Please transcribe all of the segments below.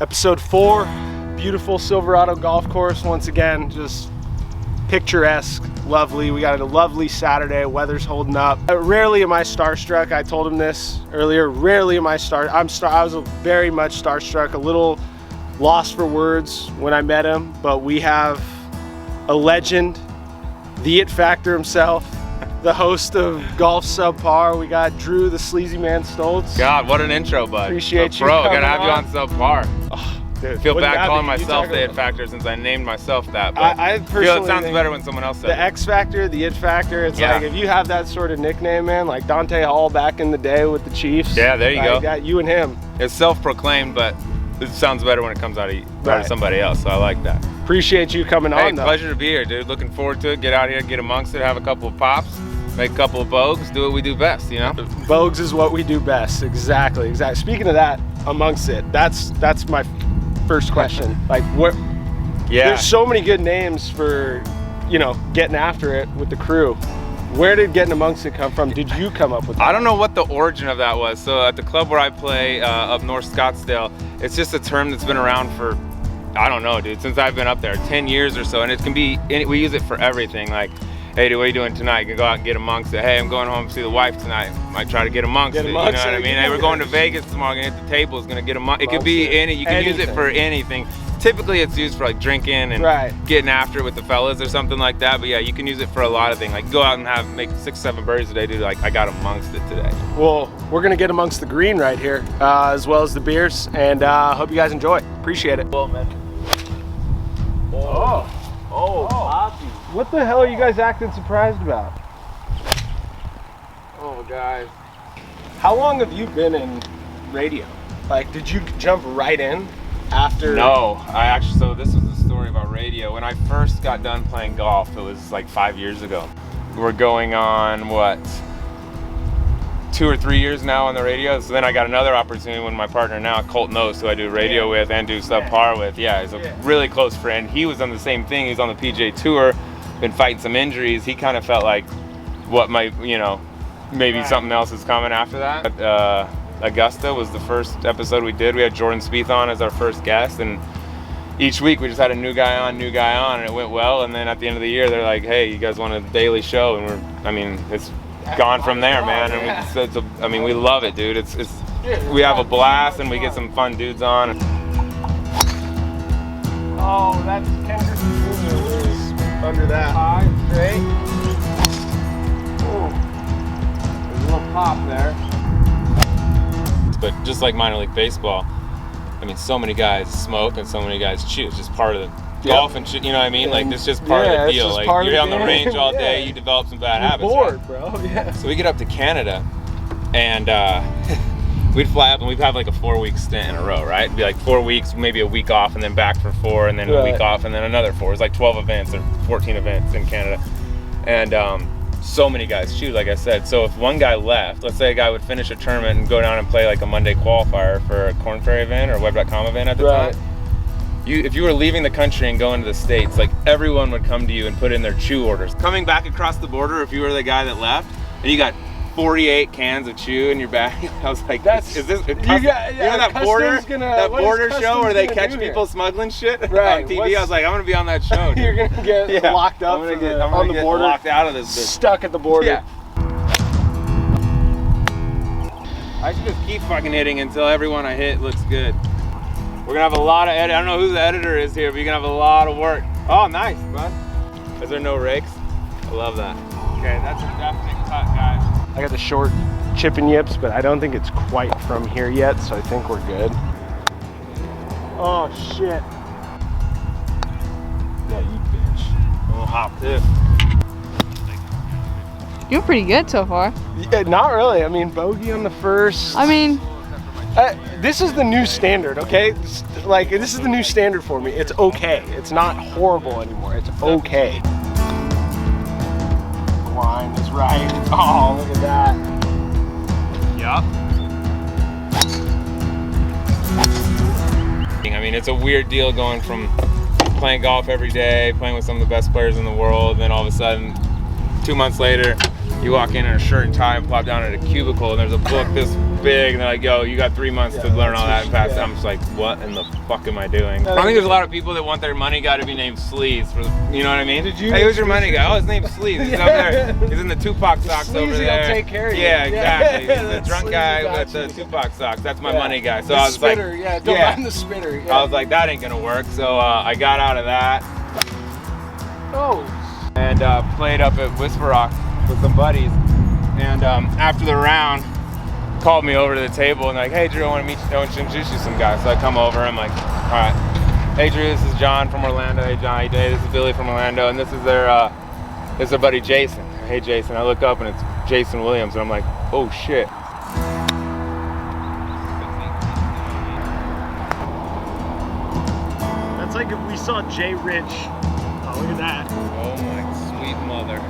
Episode 4, beautiful Silverado golf course. Once again, just picturesque, lovely. We got a lovely Saturday. Weather's holding up. Rarely am I starstruck. I told him this earlier. Rarely am I I was very much starstruck. A little lost for words when I met him. But we have a legend, the It Factor himself, the host of Golf Subpar. We got Drew, the Sleezyman Stoltz. God, what an intro, bud. Appreciate you. Bro, gotta have you on Subpar. Oh, dude, I feel bad calling myself the It Factor since I named myself that, but I feel it sounds better when someone else says it. The X Factor, the It Factor, it's like if you have that sort of nickname, man, like Dante Hall back in the day with the Chiefs. Yeah, there you go. Got you and him. It's self-proclaimed, but it sounds better when it comes out of somebody else, so I like that. Appreciate you coming on, though. Pleasure to be here, dude. Looking forward to it. Get out here, get amongst it, have a couple of pops, make a couple of bogues, do what we do best, you know? Bogues is what we do best, exactly. Speaking of that, amongst it, that's my first question. Like, what? Yeah. There's so many good names for, you know, getting after it with the crew. Where did getting amongst it come from? Did you come up with that? I don't know what the origin of that was. So at the club where I play up North Scottsdale, it's just a term that's been around for, I don't know, dude, since I've been up there, 10 years or so. And it can be, we use it for everything. Like, hey, dude, what are you doing tonight? You can go out and get amongst it. Hey, I'm going home to see the wife tonight. Might try to get amongst it, you know what I mean? Hey, we're going to Vegas tomorrow, gonna hit the tables, gonna get amongst it. It could be any, you can use it for anything. Typically it's used for like drinking and getting after it with the fellas or something like that. But yeah, you can use it for a lot of things. Like go out and make 6-7 birdies a day, dude. Like I got amongst it today. Well, we're gonna get amongst the green right here, as well as the beers, and hope you guys enjoy. Appreciate it. Well, man. Poppy. What the hell are you guys acting surprised about? Oh, guys. How long have you been in radio? Like, did you jump right in after? No, so this was the story about radio. When I first got done playing golf, it was like 5 years ago. We're going on, what, 2 or 3 years now on the radio. So then I got another opportunity when my partner now, Colt Knows, who I do radio with and do Subpar with. Yeah, he's a really close friend. He was on the same thing. He's on the PGA Tour, been fighting some injuries. He kind of felt like what might, you know, maybe something else is coming after that. Augusta was the first episode we did. We had Jordan Spieth on as our first guest, and each week we just had a new guy on, and it went well. And then at the end of the year, they're like, "Hey, you guys want a daily show?" And it's gone from there, man. And we love it, dude. We have a blast, and we get some fun dudes on. Oh, that's Kendrick under that. High, straight. Ooh. There's a little pop there. But just like minor league baseball, I mean, so many guys smoke and so many guys chew. It's just part of the golf and shit, you know what I mean? Like, it's just part of the deal. Like, you're on the range all day, you develop some bad habits. Bored, bro. Yeah. So we get up to Canada, and we'd fly up, and we'd have like a 4-week stint in a row, right? It'd be like 4 weeks, maybe a week off, and then back for 4, and then a week off, and then another 4. It was like 12 events or 14 events in Canada. And so many guys shoot, like I said. So if one guy left, let's say a guy would finish a tournament and go down and play like a Monday qualifier for a Korn Ferry event or Web.com event at the time, if you were leaving the country and going to the States, like everyone would come to you and put in their chew orders. Coming back across the border, if you were the guy that left, and you got 48 cans of chew in your bag, I was like, is this you know that border show where they catch people smuggling shit on TV? I was like, I'm gonna be on that show. You're gonna get locked up I'm gonna get locked out of this bitch. Stuck at the border. Yeah. I should just keep fucking hitting until everyone I hit looks good. We're gonna have a lot of I don't know who the editor is here, but you're gonna have a lot of work. Oh, nice, bud. Is there no rakes? I love that. Okay, that's a definite cut, guys. I got the short chip and yips, but I don't think it's quite from here yet, so I think we're good. Oh, shit. Yeah, you bitch. A little hop, too. You're pretty good so far. Yeah, not really. I mean, bogey on the first. I mean, this is the new standard, okay? Like, this is the new standard for me. It's okay. It's not horrible anymore. It's okay. Line is right. Oh, look at that. Yup. I mean, it's a weird deal going from playing golf every day, playing with some of the best players in the world, and then all of a sudden, 2 months later, You walk in a shirt and tie and plop down at a cubicle, and there's a book this big, and they're like, yo, you got 3 months to learn all that and pass it. I'm just like, what in the fuck am I doing? I think there's a lot of people that want their money guy to be named Sleaze, you know what I mean? Hey, who's your money guy? Oh, his name's Sleaze. He's up there. He's in the Tupac socks over there. Sleazy will take care of you. Yeah, exactly. Yeah, He's the drunk guy with the Tupac socks. That's my money guy. So the I was spitter, like, don't mind the spitter. I was like, that ain't gonna work. So I got out of that. And played up at Whisper Rock with some buddies. And after the round, called me over to the table and like, hey Drew, I want to meet you, I want to introduce you to some guys. So I come over, I'm like, all right, hey Drew, this is John from Orlando. Hey John, hey Dave, this is Billy from Orlando, and this is their buddy Jason. Hey Jason. I look up and it's Jason Williams, and I'm like, oh shit. That's like if we saw Jay Rich. Oh, look at that. Oh my sweet mother.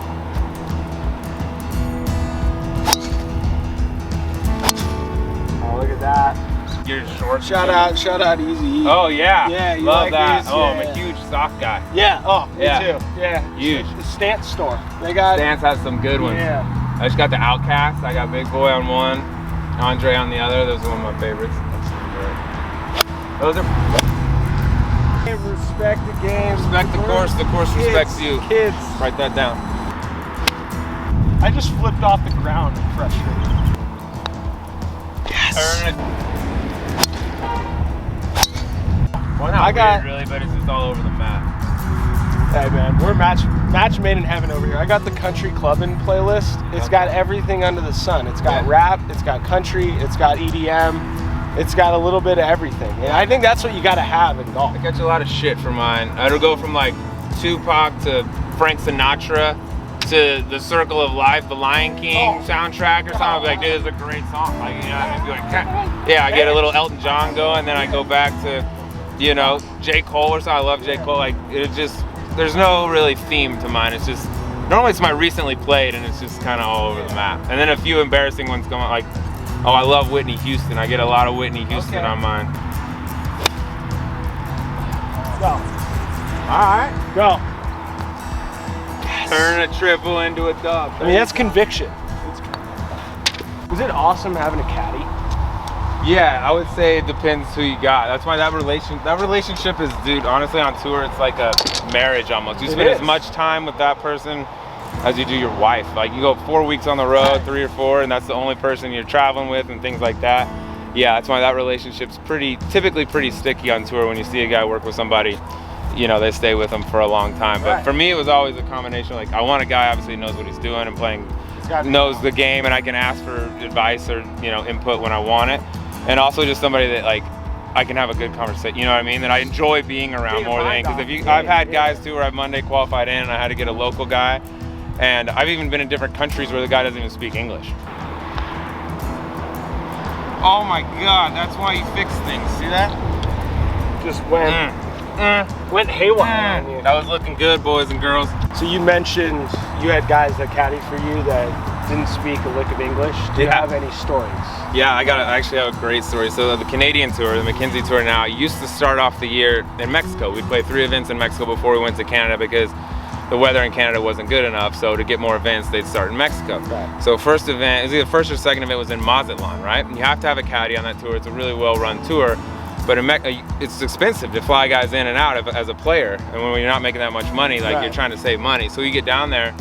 Look at that. You're short. Shout out Easy. Oh yeah. Yeah, you love like that. these? Oh, Yeah, I'm a huge sock guy. Yeah. Oh, me Yeah. too. Yeah. Huge. The Stance store. They got. Stance has some good ones. Yeah. I just got the Outcast. I got Big Boy on one, Andre on the other. Those are one of my favorites. Those are. Respect the game. Respect the course respects you. Kids. Write that down. I just flipped off the ground in frustration. Yes. Turn it. Well, not I got weird, really, but it's just all over the map. Hey man, we're match made in heaven over here. I got the country clubbing playlist. It's got everything under the sun. It's got rap, it's got country, it's got EDM, it's got a little bit of everything. And I think that's what you gotta have in golf. I catch a lot of shit for mine. It'll go from like Tupac to Frank Sinatra to The Circle of Life, the Lion King soundtrack or something. I'll be like, dude, this is a great song. Like, you know, I'd be like, yeah, I get a little Elton John going, then I go back to, you know, J. Cole or something. I love J. Cole. Like, it just, there's no really theme to mine. It's just, normally it's my recently played and it's just kind of all over the map. And then a few embarrassing ones come out, like, oh, I love Whitney Houston. I get a lot of Whitney Houston on mine. Go. All right, go. Turn a triple into a dub. I mean, that's conviction. Was it awesome having a caddy? Yeah, I would say it depends who you got. That's why that relationship is, dude, honestly on tour, it's like a marriage almost. You spend as much time with that person as you do your wife. Like you go 4 weeks on the road, 3 or 4, and that's the only person you're traveling with and things like that. Yeah, that's why that relationship's typically pretty sticky on tour. When you see a guy work with somebody, you know, they stay with them for a long time. But for me, it was always a combination. Like, I want a guy obviously knows what he's doing and knows the game, and I can ask for advice or, you know, input when I want it. And also just somebody that, like, I can have a good conversation, you know what I mean? That I enjoy being around more than, because I've had guys too where I've Monday qualified in and I had to get a local guy. And I've even been in different countries where the guy doesn't even speak English. Oh my God, that's why you fix things, see that? Just went haywire on you. That was looking good, boys and girls. So you mentioned you had guys that caddied for you that didn't speak a lick of English. Do you have any stories? Yeah, I actually have a great story. So the Canadian tour, the McKenzie tour now, used to start off the year in Mexico. We'd play 3 events in Mexico before we went to Canada because the weather in Canada wasn't good enough. So to get more events, they'd start in Mexico. Right. So first event, it was either first or second event was in Mazatlan, right? You have to have a caddy on that tour. It's a really well-run tour. But it's expensive to fly guys in and out as a player. And when you're not making that much money, like you're trying to save money. So you get down there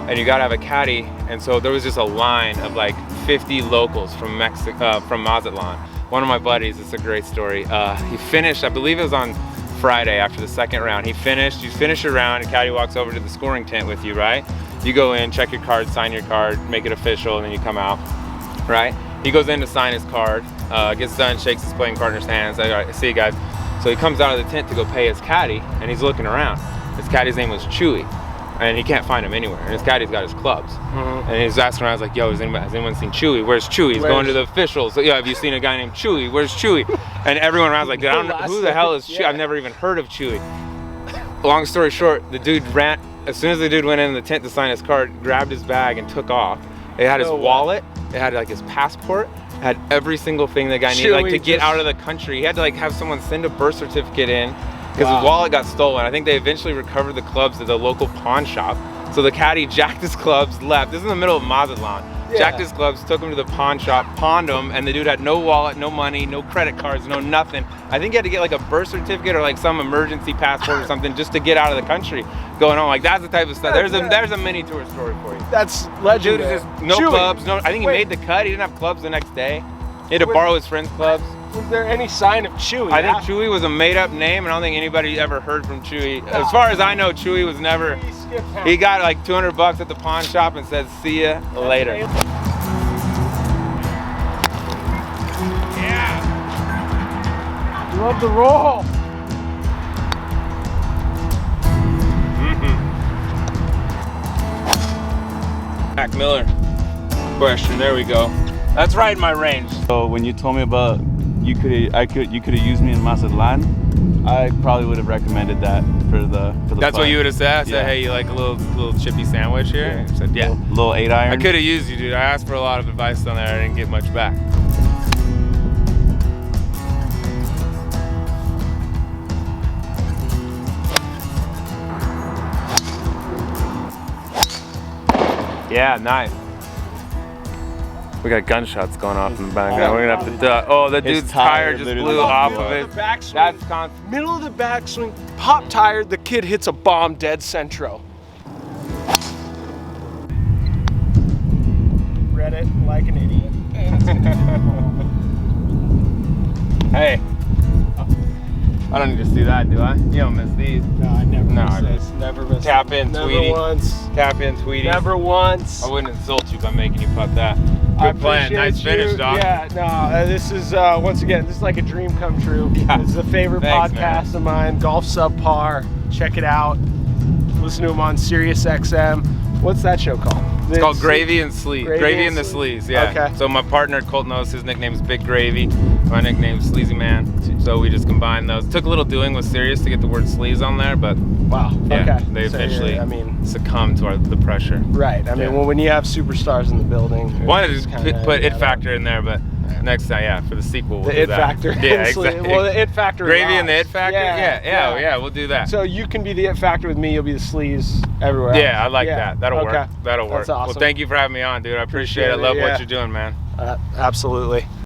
and you gotta have a caddy. And so there was just a line of like 50 locals from Mexico, from Mazatlan. One of my buddies, it's a great story. He finished, I believe it was on Friday after the second round. You finish your round, and caddy walks over to the scoring tent with you, right? You go in, check your card, sign your card, make it official, and then you come out, right? He goes in to sign his card, gets done, shakes his playing partner's hands. All right, see you guys. So he comes out of the tent to go pay his caddy, and he's looking around. His caddy's name was Chewy, and he can't find him anywhere. And his caddy's got his clubs. And he's asking around, he's like, yo, has anyone seen Chewy? Where's Chewy? He's going to the officials. So, yeah, have you seen a guy named Chewy? Where's Chewy? And everyone around's like, I don't know, who the hell is Chewy? I've never even heard of Chewy. Long story short, the dude ran, as soon as the dude went in the tent to sign his card, grabbed his bag and took off. It had his wallet, it had like his passport, it had every single thing the guy needed like to get out of the country. He had to like have someone send a birth certificate in because his wallet got stolen. I think they eventually recovered the clubs at the local pawn shop. So the caddy jacked his clubs, left. This is in the middle of Mazatlan. Yeah. Jacked his clubs, took him to the pawn shop, pawned him, and the dude had no wallet, no money, no credit cards, no nothing. I think he had to get like a birth certificate or like some emergency passport or something just to get out of the country. Going on, like that's the type of stuff. There's a mini tour story for you. That's Dude legendary. is just no Chewy. clubs, no. I think he Wait. made the cut. He didn't have clubs the next day. He had to borrow his friend's clubs. Was there any sign of Chewy? I think Chewy was a made-up name, and I don't think anybody ever heard from Chewy. As far as I know, Chewy was never. He got like $200 at the pawn shop and said, "See ya later." Yeah. Love the roll. Mac Miller question. There we go. That's right in my range. So when you told me about you could have used me in Mazatlan, I probably would have recommended that for the That's putt. what you would have said. I said, Yeah. "Hey, you like a little chippy sandwich here?" And you said, "Yeah." Little 8-iron. I could have used you, dude. I asked for a lot of advice on there. I didn't get much back. Yeah, nice. We got gunshots going off in the background. We're gonna have to duck. Oh, that His dude's tire tire just literally blew off blew of up. it. The backswing. That's constant. Middle of the backswing, pop tire, the kid hits a bomb dead centro. Read it like an idiot. Hey, I don't need to see that, do I? You don't miss these. No, I never No, miss I this. Never miss Tap it. in, Never Tweety. once. Tap in, Tweety. Never once. I wouldn't insult you by making you putt that. I Good plan. appreciate Nice finish, you. dog. Yeah, no, this is, once again, this is like a dream come true. Yeah. This is a favorite Thanks, podcast of mine, Golf Subpar. Check it out. Listen to him on Sirius XM. What's that show called? It's called Gravy and Sleaze. Gravy and the Sleaze, yeah. Okay. So my partner, Colt knows, his nickname is Big Gravy. My nickname's Sleezyman. So we just combined those. Took a little doing with Sirius to get the word sleaze on there, but Wow. yeah, Okay. they So, eventually I mean, succumbed to the pressure. right. I mean, Yeah. well, when you have superstars in the building. Wanted it's to kinda, put yeah, It Factor in there, but next time, yeah, for the sequel, we'll The do It that. Factor. Yeah, exactly. Well, the It Factor. Gravy and the lives. It Factor? Yeah, we'll do that. So you can be the It Factor with me, you'll be the sleaze everywhere Yeah, I else. like Yeah. that. That'll Okay. work. That'll work. That's awesome. Well, thank you for having me on, dude. I appreciate it. I love yeah. what you're doing, man. Absolutely.